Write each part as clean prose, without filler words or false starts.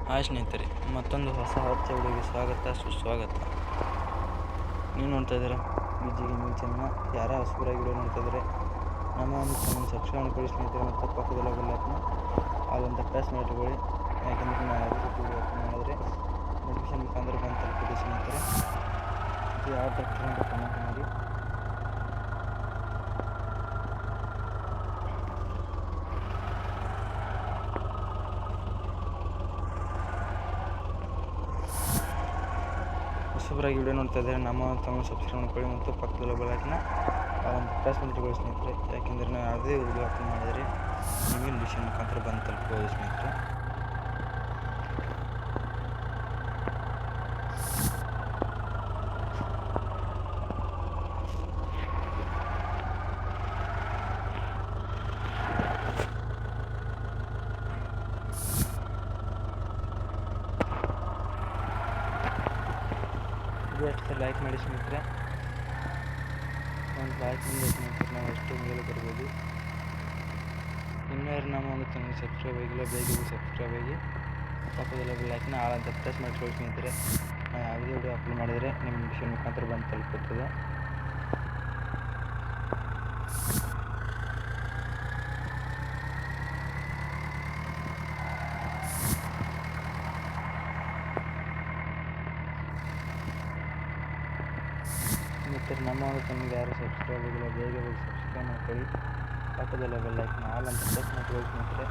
Hi ಸ್ನೇಹಿತರೆ, ಮತ್ತೊಂದು ಹೊಸ ವಿಡಿಯೋಗೆ ಸ್ವಾಗತ ಸುಸ್ವಾಗತ. ನೀವು ನೋಡ್ತಾ ಇದ್ದೀರಾ BG ಗೇಮಿಂಗ್ ಚಾನಲ್ನ. ಯಾರೇ ಹೊಸಬರಾಗಿ ವಿಡಿಯೋ ನೋಡ್ತಾ ಇದ್ದರೆ ನಮ್ಮ ಒಂದು ಚಾನಲ್ ಸಬ್ಸ್ಕ್ರೈಬ್ ಮಾಡ್ಕೊಳ್ಳಿ ಸ್ನೇಹಿತರೆ, ಮತ್ತು ಪಕ್ಕದಲ್ಲ ಬೆಲ್ಲೈಕನ್ನ ಆಲ್ ಅಂತ ಪ್ರೆಸ್ ಮಾಡಿಕೊಳ್ಳಿ. ಯಾಕೆಂದರೆ ನಾವು ಯಾವುದೇ ರೀತಿ ವಿಡಿಯೋ ಅಪ್ಲೋಡ್ ಮಾಡಿದ್ರೆ ನೋಟಿಫಿಕೇಶನ್ ಮುಖಾಂತರ ಬಂದು ತಲುಪುತ್ತೆ ಸ್ನೇಹಿತರೆ. ಇದು ಯಾವ ಟ್ರ್ಯಾಕ್ಟರ್ ಅಂತ ಕಮೆಂಟ್ ಮಾಡಿ. ಹೊಸಬರಾಗಿ ವಿಡಿಯೋ ನೋಡ್ತಾ ಇದ್ದರೆ ನಮ್ಮ ಚಾನಲ್ ಸಬ್ಸ್ಕ್ರೈಬ್ ಮಾಡ್ಕೊಳ್ಳಿ ಮತ್ತು ಪಕ್ಕದಲ್ಲ ಬೆಲ್ಲೈಕನ್ನ ಪ್ರೆಸ್ ಮಾಡಿಕೊಳ್ಳಿ ಸ್ನೇಹಿತರೆ. ಯಾಕೆಂದರೆ ನಾವು ಯಾವುದೇ ವಿಡಿಯೋ ಅಪ್ಲೋಡ್ ಮಾಡಿದರೆ ನಿಮಗೆ ನೋಟಿಫಿಕೇಶನ್ ಮುಖಾಂತರ ಬಂದು ತಲುಪಬಹುದು ಸ್ನೇಹಿತರೆ. ಇದು ಅಷ್ಟೇ ಲೈಕ್ ಮಾಡಿ ಸ್ನೇಹಿತರೆ. ಒಂದು ಲೈಕ್ನಿಂದ ಸ್ನೇಹಿತರೆ ನಾವು ಎಷ್ಟು ಮೇಲೆ ಬರ್ಬೋದು. ಇನ್ನೂ ನಮ್ಮ ಒಂದು ಚಾನಲ್ ಸಬ್ಸ್ಕ್ರೈಬ್ ಆಗಿಲ್ಲ, ಬೇಗ ಸಬ್ಸ್ಕ್ರೈಬ್ ಆಗಿ ಪಕ್ಕದಲ್ಲ ಬೆಲ್ಲೈಕನ್ನ ಆಲ್ ಅಂತ ಪ್ರೆಸ್ ಮಾಡಿಕೊಳ್ಳಿ ಸ್ನೇಹಿತರೆ. ನಾವು ಯಾವುದೇ ವಿಡಿಯೋ ಅಪ್ಲೋಡ್ ಮಾಡಿದರೆ ನಿಮ್ಮ ನೋಟಿಫಿಕೇಶನ್ ಮುಖಾಂತರ ಬಂದು ತಲುಪುತ್ತದೆ. ಸ್ನೇಹಿತರೆ, ನಮ್ಮ ಒಂದು ಚಾನಲ್ಗೆ ಯಾರು ಸಬ್ಸ್ಕ್ರೈಬ್ ಆಗಿಲ್ಲ ಬೇಗ ಸಬ್ಸ್ಕ್ರೈಬ್ ಮಾಡ್ಕೊಳ್ಳಿ, ಪಕ್ಕದಲ್ಲ ಬೆಲ್ಲೈಕನ್ನ ಆಲ್ ಅಂತ ಪ್ರೆಸ್ ಮಾಡಿಕೊಳ್ಳಿ ಸ್ನೇಹಿತರೆ.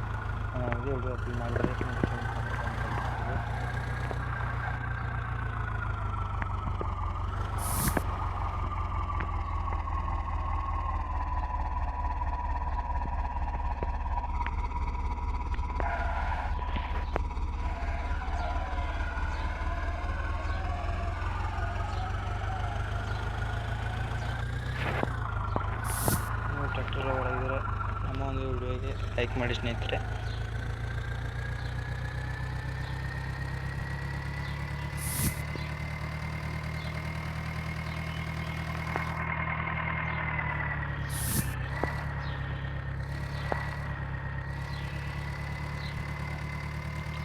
ನಾವು ಯಾವುದೇ ವಿಡಿಯೋ ಅಪ್ಲೋಡ್ ಮಾಡಿದರೆ ನೋಟಿಫಿಕೇಶನ್ ಮುಖಾಂತರ ಬಂದು ತಲುಪುತ್ತದೆ. ಟ್ರ್ಯಾಕ್ಟರ್ ಹೊರಗಿದ್ರೆ ನಮ್ಮ ಒಂದು ವಿಡಿಯೋಗೆ ಲೈಕ್ ಮಾಡಿ ಸ್ನೇಹಿತರೆ.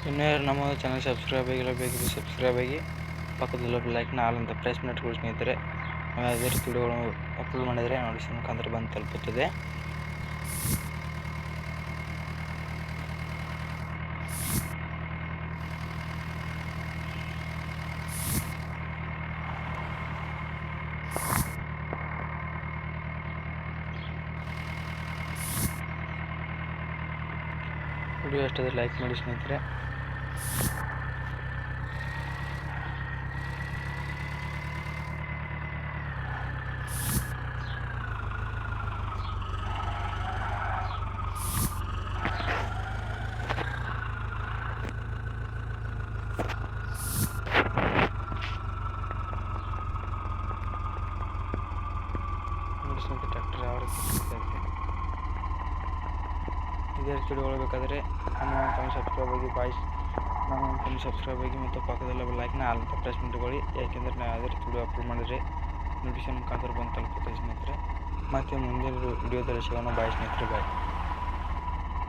ಇನ್ನೂ ನಮ್ಮ ಚಾನಲ್ ಸಬ್ಸ್ಕ್ರೈಬ್ ಆಗಿಲ್ಲ ಬೇಗ ಸಬ್ಸ್ಕ್ರೈಬ್ ಆಗಿ ಪಕ್ಕದಲ್ಲ ಬೆಲ್ಲೈಕನ್ನ ಆಲ್ ಅಂತ ಪ್ರೆಸ್ ಮಾಡಿಕೊಳ್ಳಿ ಸ್ನೇಹಿತರೆ. ನಾವು ಯಾವುದೇ ರೀತಿ ವಿಡಿಯೋಗಳು ಅಪ್ಲೋಡ್ ಮಾಡಿದರೆ ನೋಟಿಫಿಕೇಶನ್ ಮುಖಾಂತರ ಬಂದು ತಲುಪುತ್ತದೆ. ವಿಡಿಯೋ ಅಷ್ಟಾದರೆ ಲೈಕ್ ಮಾಡಿ ಸ್ನೇಹಿತರೆ. ನೋಡಿ ಸ್ನೇಹಿತರೆ, ಟ್ರ್ಯಾಕ್ಟರ್ ಯಾವ ರೀತಿ ತಿರುಗ್ತಾ ಇದೆ. ಇದೇ ರೀತಿ ವಿಡಿಯೋಗಳು ನಮ್ಮ ಚಾನಲ್ ಸಬ್ಸ್ಕ್ರೈಬ್ ಆಗಿ ನಮ್ಮ ಚಾನಲ್ ಸಬ್ಸ್ಕ್ರೈಬ್ ಆಗಿ ಮತ್ತು ಪಕ್ಕದಲ್ಲ ಬೆಲ್ಲೈಕನ್ನ ಆಲ್ ಅಂತ ಪ್ರೆಸ್ ಮಾಡಿಕೊಳ್ಳಿ. ಯಾಕೆಂದರೆ ನಾವು ಯಾವುದೇ ರೀತಿ ವಿಡಿಯೋ ಅಪ್ಲೋಡ್ ಮಾಡಿದರೆ ನೋಟಿಫಿಕೇಶನ್ ಮುಖಾಂತರ ಬಂದು ತಲುಪುತ್ತದೆ ಸ್ನೇಹಿತರೆ. ಮತ್ತು ಮುಂದಿನ ವಿಡಿಯೋದಲ್ಲಿ ಸಿಗೋಣ. ಬಾಯ್ ಸ್ನೇಹಿತರೆ, ಬಾಯ್.